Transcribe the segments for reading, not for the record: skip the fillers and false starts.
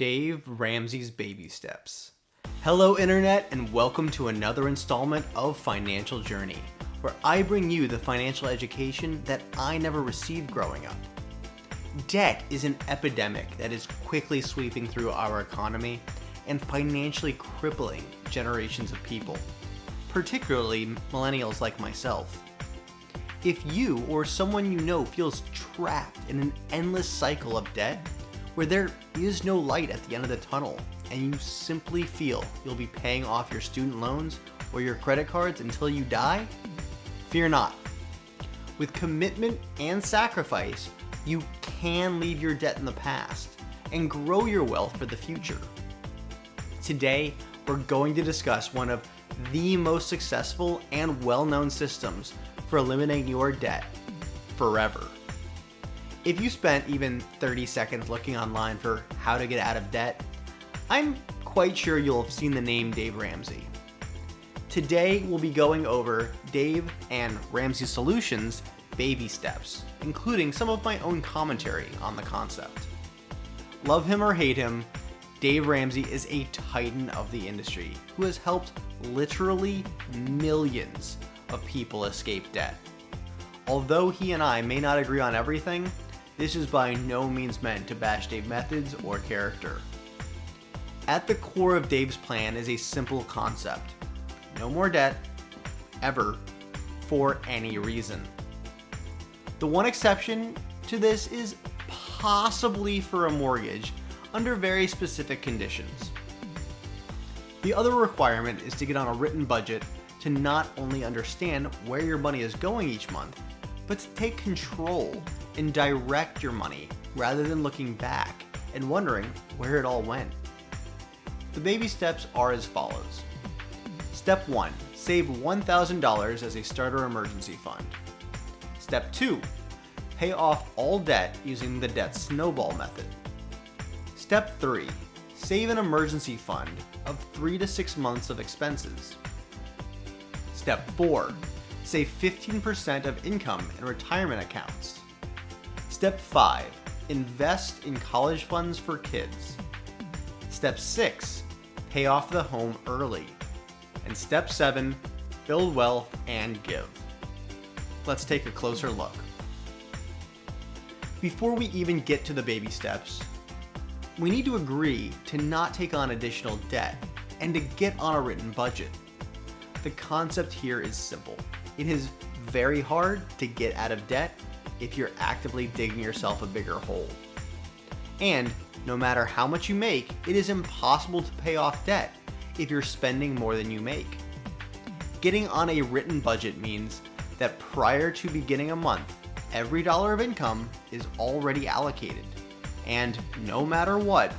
Dave Ramsey's Baby Steps. Hello Internet, and welcome to another installment of Financial Journey, where I bring you the financial education that I never received growing up. Debt is an epidemic that is quickly sweeping through our economy and financially crippling generations of people, particularly millennials like myself. If you or someone you know feels trapped in an endless cycle of debt, where there is no light at the end of the tunnel, and you simply feel you'll be paying off your student loans or your credit cards until you die, fear not. With commitment and sacrifice, you can leave your debt in the past and grow your wealth for the future. Today, we're going to discuss one of the most successful and well-known systems for eliminating your debt forever. If you spent even 30 seconds looking online for how to get out of debt, I'm quite sure you'll have seen the name Dave Ramsey. Today, we'll be going over Dave and Ramsey Solutions' baby steps, including some of my own commentary on the concept. Love him or hate him, Dave Ramsey is a titan of the industry who has helped literally millions of people escape debt. Although he and I may not agree on everything, this is by no means meant to bash Dave's methods or character. At the core of Dave's plan is a simple concept: no more debt, ever, for any reason. The one exception to this is possibly for a mortgage under very specific conditions. The other requirement is to get on a written budget to not only understand where your money is going each month, but to take control and direct your money rather than looking back and wondering where it all went. The baby steps are as follows. Step 1, save $1,000 as a starter emergency fund. Step 2, pay off all debt using the debt snowball method. Step 3, save an emergency fund of 3 to 6 months of expenses. Step 4, save 15% of income in retirement accounts. Step 5, invest in college funds for kids. Step 6, pay off the home early. And Step 7, build wealth and give. Let's take a closer look. Before we even get to the baby steps, we need to agree to not take on additional debt and to get on a written budget. The concept here is simple. It is very hard to get out of debt if you're actively digging yourself a bigger hole. And no matter how much you make, it is impossible to pay off debt if you're spending more than you make. Getting on a written budget means that prior to beginning a month, every dollar of income is already allocated. And no matter what,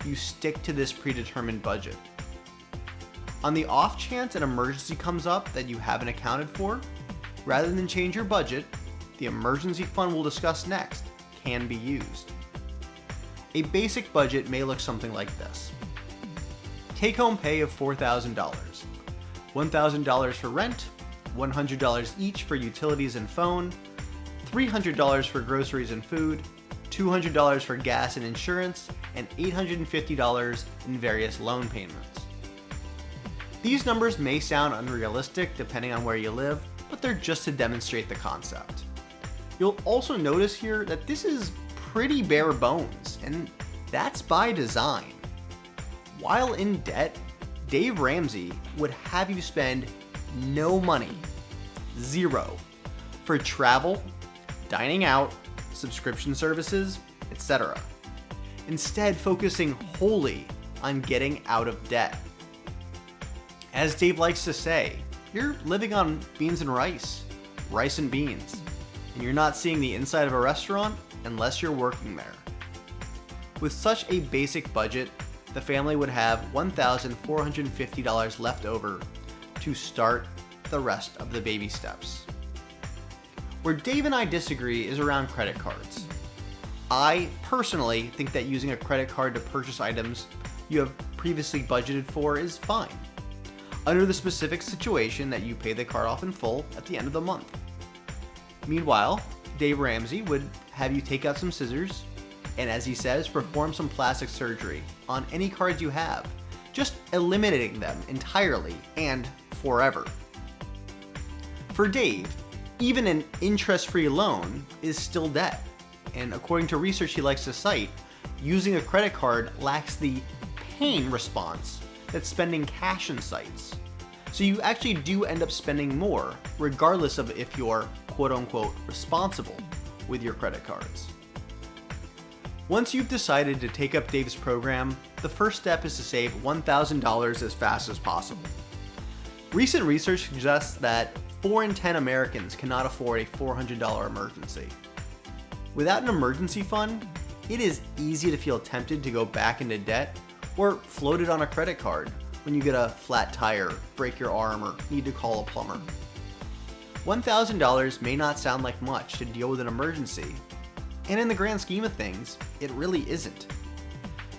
you stick to this predetermined budget. On the off chance an emergency comes up that you haven't accounted for, rather than change your budget, the emergency fund we'll discuss next can be used. A basic budget may look something like this. Take-home pay of $4,000, $1,000 for rent, $100 each for utilities and phone, $300 for groceries and food, $200 for gas and insurance, and $850 in various loan payments. These numbers may sound unrealistic depending on where you live, but they're just to demonstrate the concept. You'll also notice here that this is pretty bare bones, and that's by design. While in debt, Dave Ramsey would have you spend no money, zero, for travel, dining out, subscription services, etc. Instead, focusing wholly on getting out of debt. As Dave likes to say, you're living on beans and rice and beans, and you're not seeing the inside of a restaurant unless you're working there. With such a basic budget, the family would have $1,450 left over to start the rest of the baby steps. Where Dave and I disagree is around credit cards. I personally think that using a credit card to purchase items you have previously budgeted for is fine, under the specific situation that you pay the card off in full at the end of the month. Meanwhile, Dave Ramsey would have you take out some scissors and as he says, perform some plastic surgery on any cards you have, just eliminating them entirely and forever. For Dave, even an interest-free loan is still debt, and according to research he likes to cite, using a credit card lacks the pain response that spending cash incites. So you actually do end up spending more, regardless of if you're quote-unquote responsible with your credit cards. Once you've decided to take up Dave's program, the first step is to save $1,000 as fast as possible. Recent research suggests that 4 in 10 Americans cannot afford a $400 emergency. Without an emergency fund, it is easy to feel tempted to go back into debt or float it on a credit card when you get a flat tire, break your arm, or need to call a plumber. $1,000 may not sound like much to deal with an emergency, and in the grand scheme of things, it really isn't.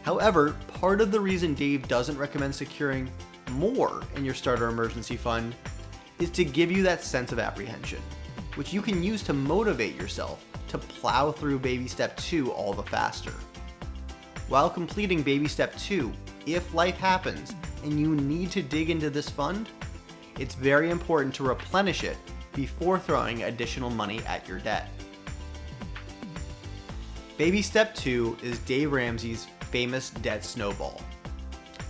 However, part of the reason Dave doesn't recommend securing more in your starter emergency fund is to give you that sense of apprehension, which you can use to motivate yourself to plow through baby step 2 all the faster. While completing baby step 2, if life happens and you need to dig into this fund, it's very important to replenish it before throwing additional money at your debt. Baby step 2 is Dave Ramsey's famous debt snowball.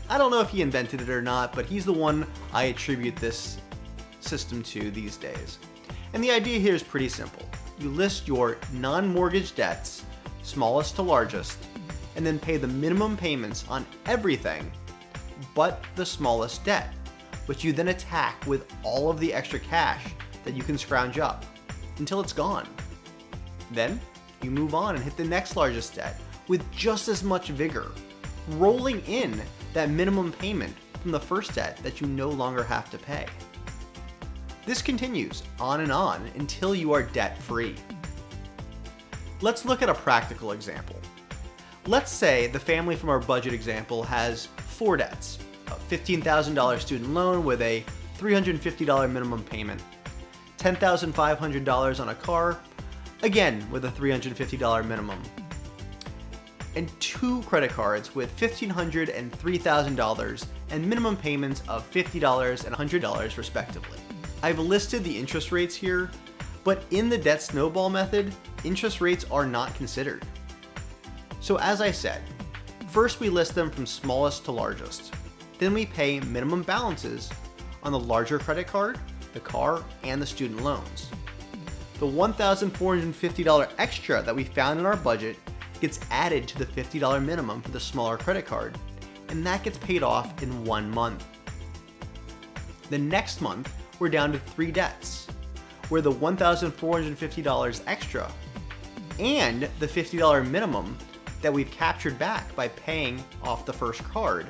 I don't know if he invented it or not, but he's the one I attribute this system to these days. And the idea here is pretty simple. You list your non-mortgage debts, smallest to largest, and then pay the minimum payments on everything but the smallest debt, which you then attack with all of the extra cash that you can scrounge up until it's gone. Then you move on and hit the next largest debt with just as much vigor, rolling in that minimum payment from the first debt that you no longer have to pay. This continues on and on until you are debt-free. Let's look at a practical example. Let's say the family from our budget example has 4 debts: a $15,000 student loan with a $350 minimum payment, $10,500 on a car, again with a $350 minimum, and 2 credit cards with $1,500 and $3,000 and minimum payments of $50 and $100 respectively. I've listed the interest rates here, but in the debt snowball method, interest rates are not considered. So as I said, first we list them from smallest to largest. Then we pay minimum balances on the larger credit card, the car, and the student loans. The $1,450 extra that we found in our budget gets added to the $50 minimum for the smaller credit card, and that gets paid off in 1 month. The next month, we're down to 3 debts, where the $1,450 extra and the $50 minimum that we've captured back by paying off the first card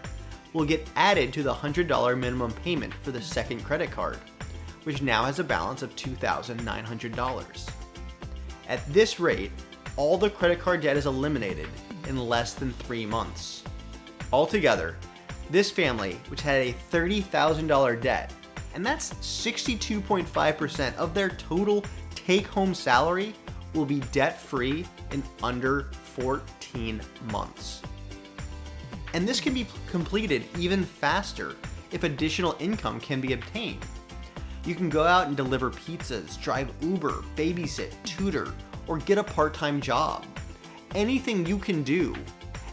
will get added to the $100 minimum payment for the second credit card, which now has a balance of $2,900. At this rate, all the credit card debt is eliminated in less than 3 months. Altogether, this family, which had a $30,000 debt, and that's 62.5% of their total take-home salary, will be debt-free in under 14 months. And this can be completed even faster if additional income can be obtained. You can go out and deliver pizzas, drive Uber, babysit, tutor, or get a part-time job. Anything you can do,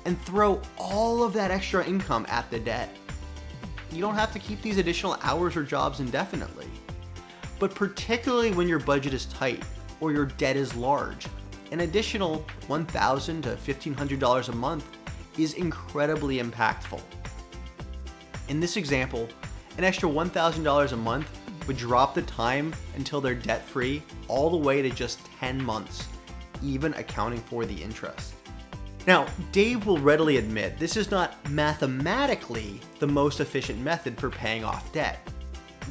and throw all of that extra income at the debt. You don't have to keep these additional hours or jobs indefinitely. But particularly when your budget is tight or your debt is large, an additional $1,000 to $1,500 a month is incredibly impactful. In this example, an extra $1,000 a month would drop the time until they're debt-free all the way to just 10 months, even accounting for the interest. Now, Dave will readily admit this is not mathematically the most efficient method for paying off debt.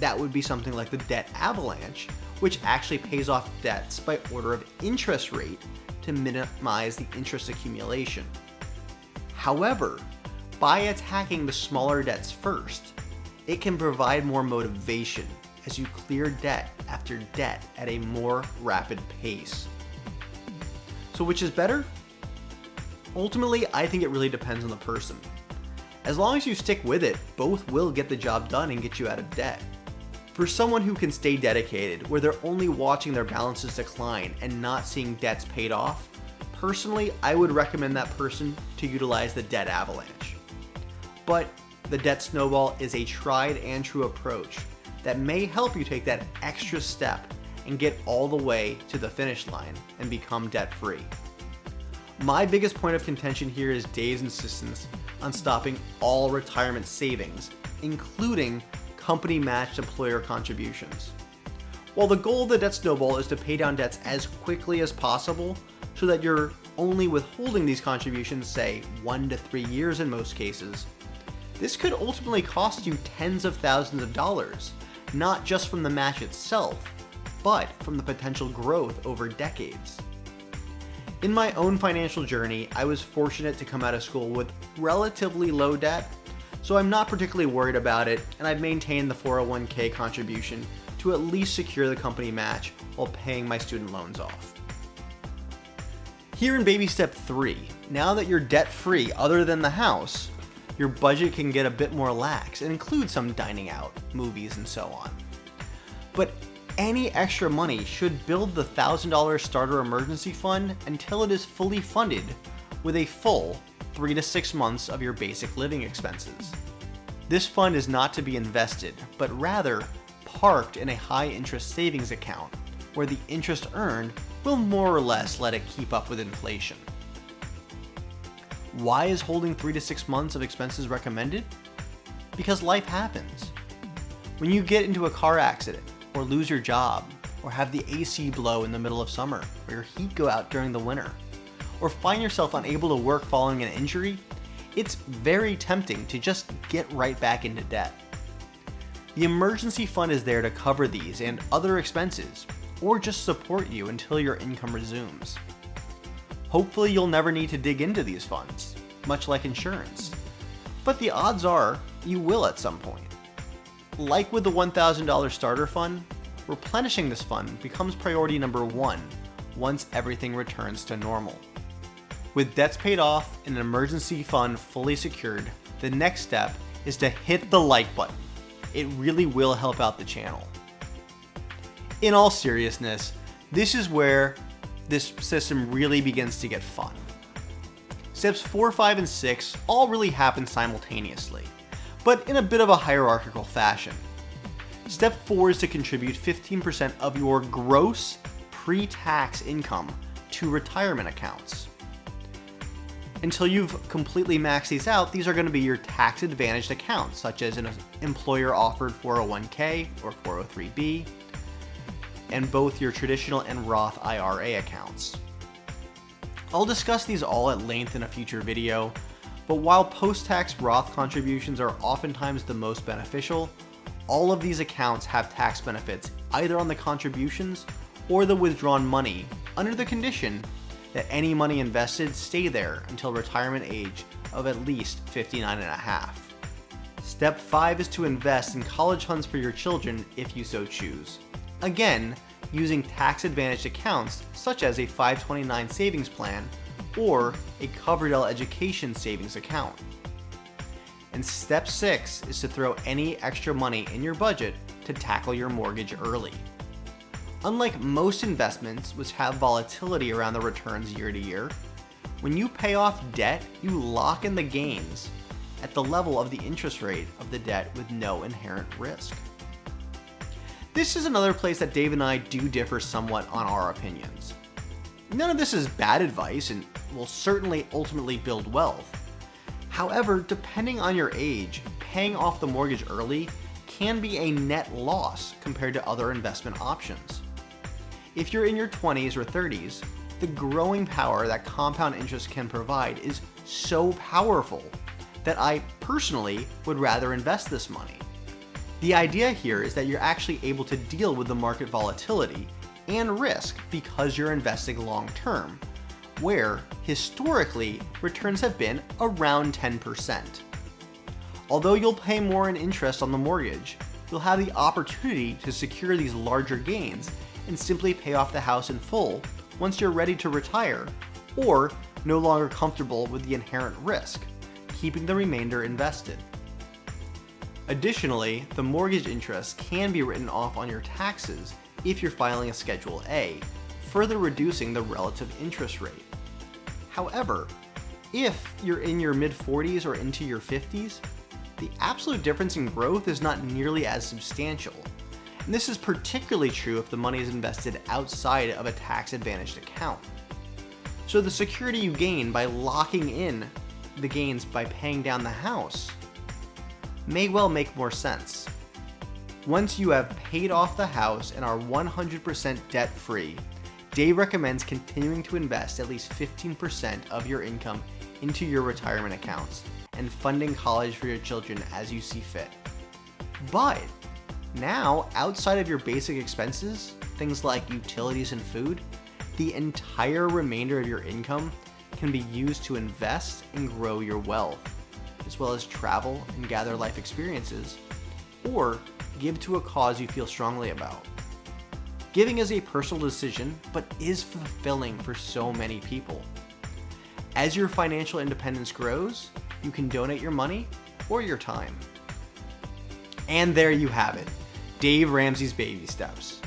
That would be something like the debt avalanche, which actually pays off debts by order of interest rate to minimize the interest accumulation. However, by attacking the smaller debts first, it can provide more motivation as you clear debt after debt at a more rapid pace. So which is better? Ultimately, I think it really depends on the person. As long as you stick with it, both will get the job done and get you out of debt. For someone who can stay dedicated, where they're only watching their balances decline and not seeing debts paid off, personally, I would recommend that person to utilize the debt avalanche. But the debt snowball is a tried and true approach that may help you take that extra step and get all the way to the finish line and become debt-free. My biggest point of contention here is Dave's insistence on stopping all retirement savings, including company-matched employer contributions. While the goal of the debt snowball is to pay down debts as quickly as possible so that you're only withholding these contributions, say 1 to 3 years in most cases, this could ultimately cost you tens of thousands of dollars, not just from the match itself, but from the potential growth over decades. In my own financial journey, I was fortunate to come out of school with relatively low debt, so I'm not particularly worried about it, and I've maintained the 401k contribution to at least secure the company match while paying my student loans off. Here in baby step 3, now that you're debt-free other than the house, your budget can get a bit more lax and include some dining out, movies, and so on. But any extra money should build the $1,000 starter emergency fund until it is fully funded with a full 3 to 6 months of your basic living expenses. This fund is not to be invested, but rather parked in a high interest savings account where the interest earned will more or less let it keep up with inflation. Why is holding 3 to 6 months of expenses recommended? Because life happens. When you get into a car accident, or lose your job, or have the AC blow in the middle of summer, or your heat go out during the winter, or find yourself unable to work following an injury, it's very tempting to just get right back into debt. The emergency fund is there to cover these and other expenses, or just support you until your income resumes. Hopefully you'll never need to dig into these funds, much like insurance, but the odds are you will at some point. Like with the $1,000 starter fund, replenishing this fund becomes priority number 1 once everything returns to normal. With debts paid off and an emergency fund fully secured, the next step is to hit the like button. It really will help out the channel. In all seriousness, this is where this system really begins to get fun. Steps 4, 5, and 6 all really happen simultaneously, but in a bit of a hierarchical fashion. Step 4 is to contribute 15% of your gross pre-tax income to retirement accounts. Until you've completely maxed these out, these are going to be your tax-advantaged accounts, such as an employer-offered 401k or 403b, and both your traditional and Roth IRA accounts. I'll discuss these all at length in a future video, but while post-tax Roth contributions are oftentimes the most beneficial, all of these accounts have tax benefits either on the contributions or the withdrawn money under the condition that any money invested stay there until retirement age of at least 59 and a half. Step 5 is to invest in college funds for your children if you so choose. Again, using tax-advantaged accounts such as a 529 savings plan or a Coverdell education savings account. And step 6 is to throw any extra money in your budget to tackle your mortgage early. Unlike most investments which have volatility around the returns year to year, when you pay off debt, you lock in the gains at the level of the interest rate of the debt with no inherent risk. This is another place that Dave and I do differ somewhat on our opinions. None of this is bad advice and will certainly ultimately build wealth. However, depending on your age, paying off the mortgage early can be a net loss compared to other investment options. If you're in your 20s or 30s, the growing power that compound interest can provide is so powerful that I personally would rather invest this money. The idea here is that you're actually able to deal with the market volatility and risk because you're investing long term, where historically returns have been around 10%. Although you'll pay more in interest on the mortgage, you'll have the opportunity to secure these larger gains and simply pay off the house in full once you're ready to retire, or no longer comfortable with the inherent risk, keeping the remainder invested. Additionally, the mortgage interest can be written off on your taxes if you're filing a Schedule A, further reducing the relative interest rate. However, if you're in your mid-40s or into your 50s, the absolute difference in growth is not nearly as substantial. And this is particularly true if the money is invested outside of a tax-advantaged account. So the security you gain by locking in the gains by paying down the house may well make more sense. Once you have paid off the house and are 100% debt-free, Dave recommends continuing to invest at least 15% of your income into your retirement accounts and funding college for your children as you see fit. But now, outside of your basic expenses, things like utilities and food, the entire remainder of your income can be used to invest and grow your wealth, as well as travel and gather life experiences, or give to a cause you feel strongly about. Giving is a personal decision, but is fulfilling for so many people. As your financial independence grows, you can donate your money or your time. And there you have it, Dave Ramsey's baby steps.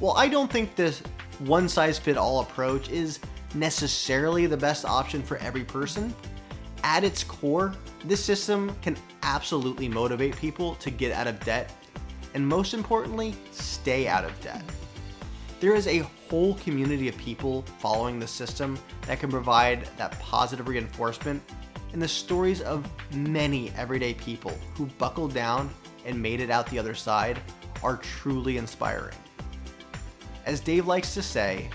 While I don't think this one-size-fits-all approach is necessarily the best option for every person, at its core, this system can absolutely motivate people to get out of debt, and most importantly, stay out of debt. There is a whole community of people following the system that can provide that positive reinforcement, and the stories of many everyday people who buckled down and made it out the other side are truly inspiring. As Dave likes to say,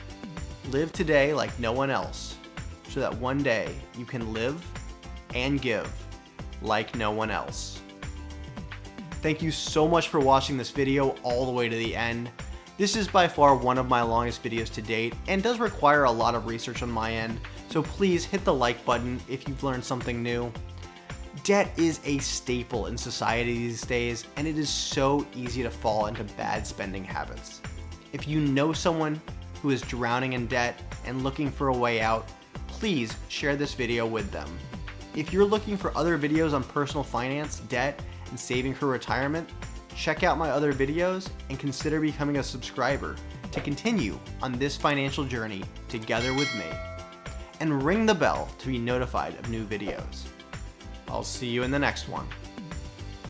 live today like no one else, so that one day you can live and give like no one else. Thank you so much for watching this video all the way to the end. This is by far one of my longest videos to date and does require a lot of research on my end, so please hit the like button if you've learned something new. Debt is a staple in society these days, and it is so easy to fall into bad spending habits. If you know someone who is drowning in debt and looking for a way out, please share this video with them. If you're looking for other videos on personal finance, debt, and saving for retirement, check out my other videos and consider becoming a subscriber to continue on this financial journey together with me. And ring the bell to be notified of new videos. I'll see you in the next one.